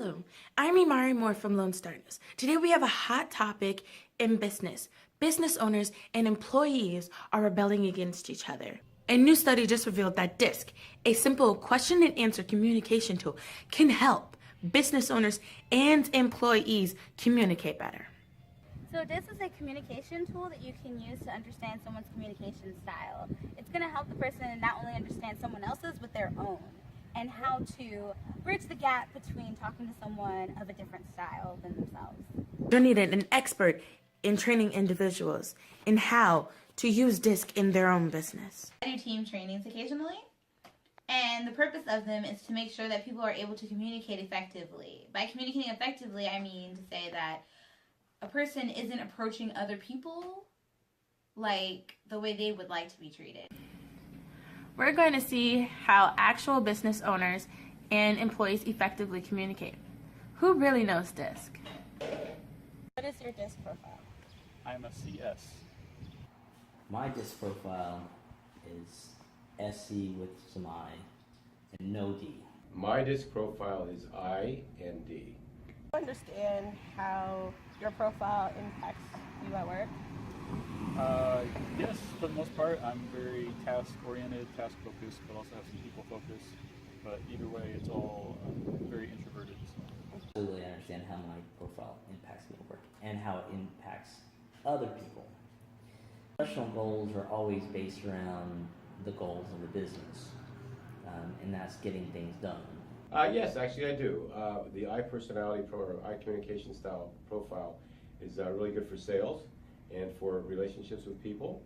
Hello, I'm Imari Moore from Lone Star News. Today we have a hot topic in business. Business owners and employees are rebelling against each other. A new study just revealed that DISC, a simple question and answer communication tool, can help business owners and employees communicate better. So DISC is a communication tool that you can use to understand someone's communication style. It's going to help the person not only understand someone else's, but their own, and how to bridge the gap between talking to someone of a different style than themselves. You're needed an expert in training individuals in how to use DISC in their own business. I do team trainings occasionally, and the purpose of them is to make sure that people are able to communicate effectively. By communicating effectively, I mean to say that a person isn't approaching other people like the way they would like to be treated. We're going to see how actual business owners and employees effectively communicate. Who really knows DISC? What is your DISC profile? I'm a CS. My DISC profile is SC with some I and no D. My DISC profile is I and D. Understand how your profile impacts you at work? Yes, for the most part, I'm very task-oriented, task-focused, but also have some people-focus. But either way, it's all very introverted. So. Absolutely, I understand how my profile impacts me at work and how it impacts other people. Professional goals are always based around the goals of the business, and that's getting things done. Yes, actually I do. The I personality or I communication style profile is really good for sales and for relationships with people,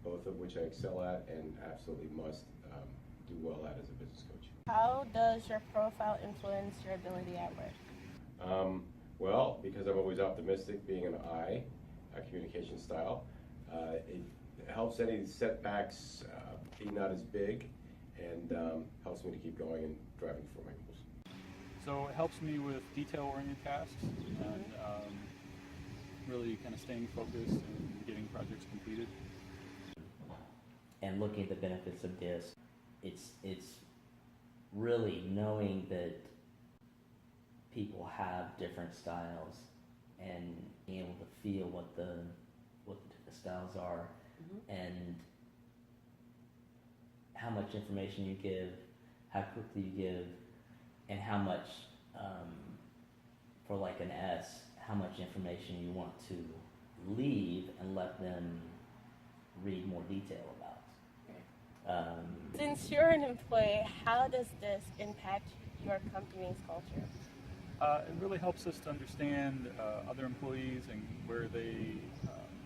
both of which I excel at and absolutely must do well at as a business coach. How does your profile influence your ability at work? Well, because I'm always optimistic, being an I communication style, it helps any setbacks be not as big, and helps me to keep going and driving for my goals. So it helps me with detail-oriented tasks and really kind of staying focused and getting projects completed. And looking at the benefits of DISC, it's really knowing that people have different styles and being able to feel what the different styles are, and how much information you give, how quickly you give, and how much, for like an S, how much information you want to leave and let them read more detail about. Since you're an employee, how does this impact your company's culture? It really helps us to understand other employees and where they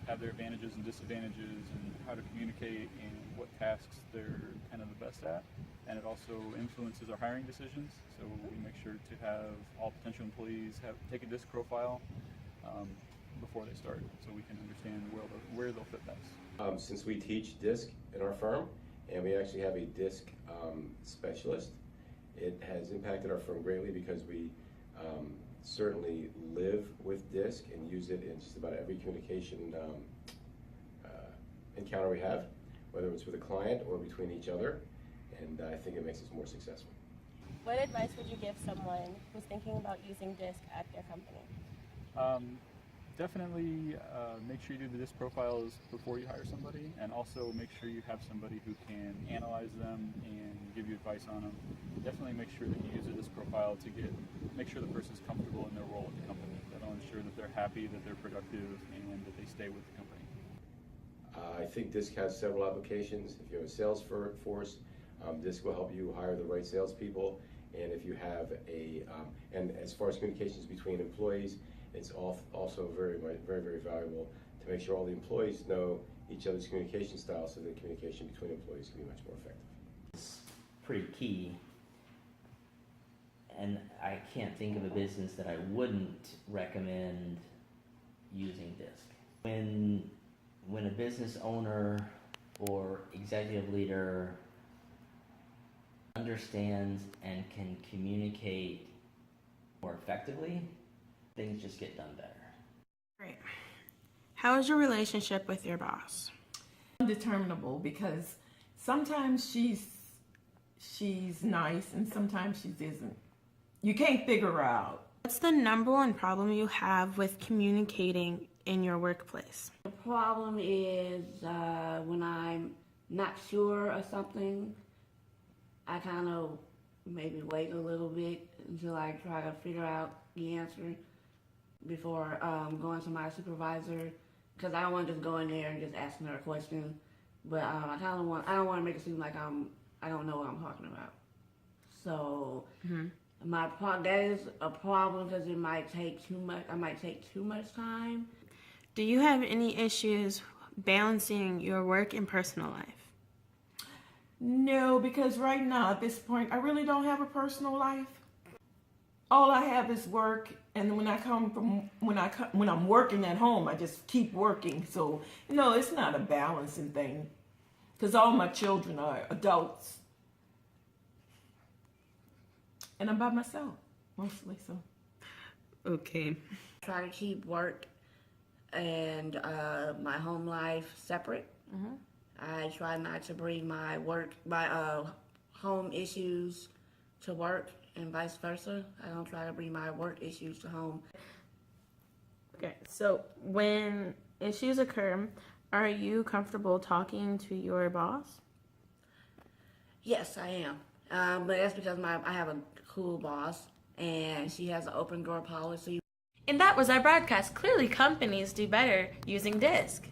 have their advantages and disadvantages and how to communicate and what tasks they're kind of the best at. And it also influences our hiring decisions, so we make sure to have all potential employees take a DISC profile before they start, so we can understand where they'll fit best. Since we teach DISC in our firm, and we actually have a DISC specialist, it has impacted our firm greatly because we certainly live with DISC and use it in just about every communication encounter we have, whether it's with a client or between each other, and I think it makes us more successful. What advice would you give someone who's thinking about using DISC at their company? Definitely make sure you do the DISC profiles before you hire somebody, and also make sure you have somebody who can analyze them and give you advice on them. Definitely make sure that you use a DISC profile to make sure the person's comfortable in their role at the company. That'll ensure that they're happy, that they're productive, and that they stay with the company. I think DISC has several applications. If you have a sales force, DISC will help you hire the right salespeople. And if you have and as far as communications between employees, it's also very, very valuable to make sure all the employees know each other's communication style, so that communication between employees can be much more effective. It's pretty key, and I can't think of a business that I wouldn't recommend using DISC. When a business owner or executive leader understands and can communicate more effectively, things just get done better. Great. How is your relationship with your boss? Undeterminable, because sometimes she's nice and sometimes she isn't. you can't figure out. What's the number one problem you have with communicating in your workplace? The problem is when I'm not sure of something, I kind of maybe wait a little bit until I try to figure out the answer before going to my supervisor, because I don't want to just go in there and just asking her a question. But I don't want to make it seem like I don't know what I'm talking about. So that is a problem because it might take too much. I might take too much time. Do you have any issues balancing your work and personal life? No, because right now at this point, I really don't have a personal life. All I have is work, and when I'm working at home, I just keep working. So no, it's not a balancing thing, because all my children are adults, and I'm by myself mostly. So Okay. Try to keep work and my home life separate. I try not to bring my home issues to work and vice versa. I don't try to bring my work issues to home. Okay, so when issues occur, are you comfortable talking to your boss? Yes, I am. But that's because I have a cool boss, and she has an open door policy. And that was our broadcast. Clearly, companies do better using DISC.